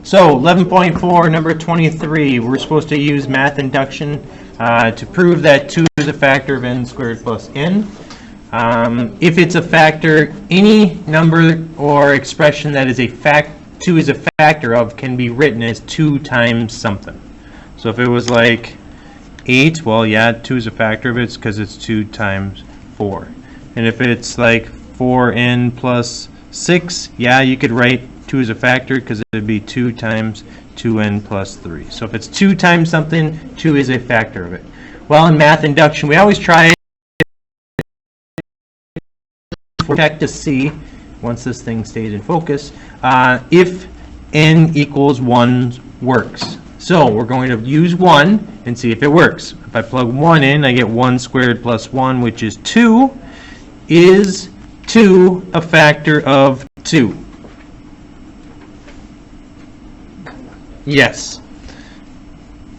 So 11.4, number 23, we're supposed to use math induction to prove that 2 is a factor of n squared plus n. If it's a factor, any number or expression that is 2 is a factor of can be written as 2 times something. So if it was like 8, well, yeah, 2 is a factor of it because it's 2 times 4. And if it's like 4n plus 6, yeah, you could write 2 is a factor because it would be 2 times 2n plus 3. So if it's 2 times something, 2 is a factor of it. Well, in math induction, we always try to check to see, once this thing stays in focus, if n equals 1 works. So we're going to use 1 and see if it works. If I plug 1 in, I get 1 squared plus 1, which is 2. Is 2 a factor of 2? Yes.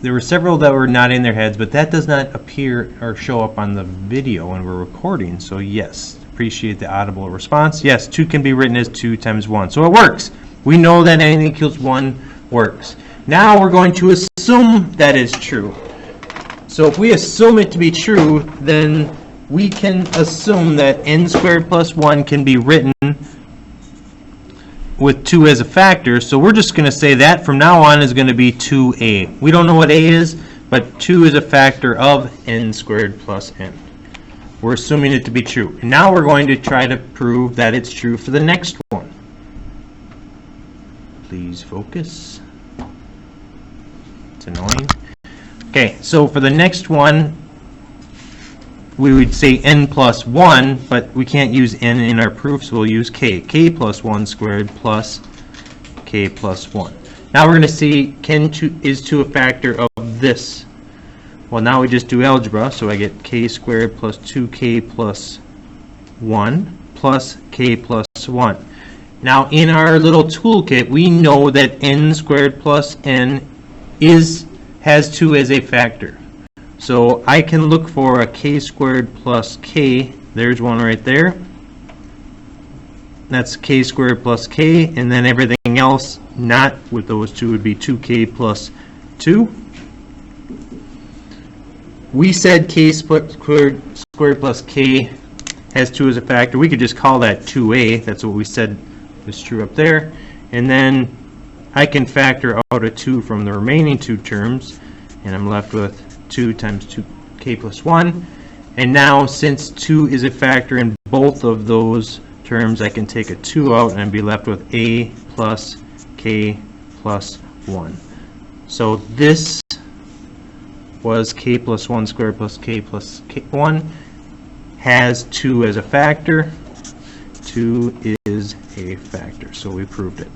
There were several that were not in their heads, but that does not appear or show up on the video when we're recording. So yes, appreciate the audible response. Yes, 2 can be written as 2 times 1. So it works. We know that n equals 1 works. Now we're going to assume that is true. So if we assume it to be true, then we can assume that n squared plus 1 can be written with 2 as a factor. So we're just going to say that from now on is going to be 2a. We don't know what a is, but 2 is a factor of n squared plus n. We're assuming it to be true. And now we're going to try to prove that it's true for the next one. Please focus. It's annoying. Okay, so for the next one, we would say n plus 1, but we can't use n in our proof, so we'll use k. K plus 1 squared plus k plus 1. Now we're going to see is 2 a factor of this. Well, now we just do algebra, so I get k squared plus 2k plus 1 plus k plus 1. Now in our little toolkit, we know that n squared plus n has 2 as a factor. So I can look for a k squared plus k. There's one right there. That's k squared plus k, and then everything else not with those two would be 2k plus 2. We said k squared plus k has 2 as a factor. We could just call that 2a. That's what we said was true up there. And then I can factor out a 2 from the remaining 2 terms, and I'm left with 2 times 2k plus 1. And now, since 2 is a factor in both of those terms, I can take a 2 out and be left with a plus k plus 1. So this was k plus 1 squared plus k plus 1 has 2 as a factor. 2 is a factor, so we proved it.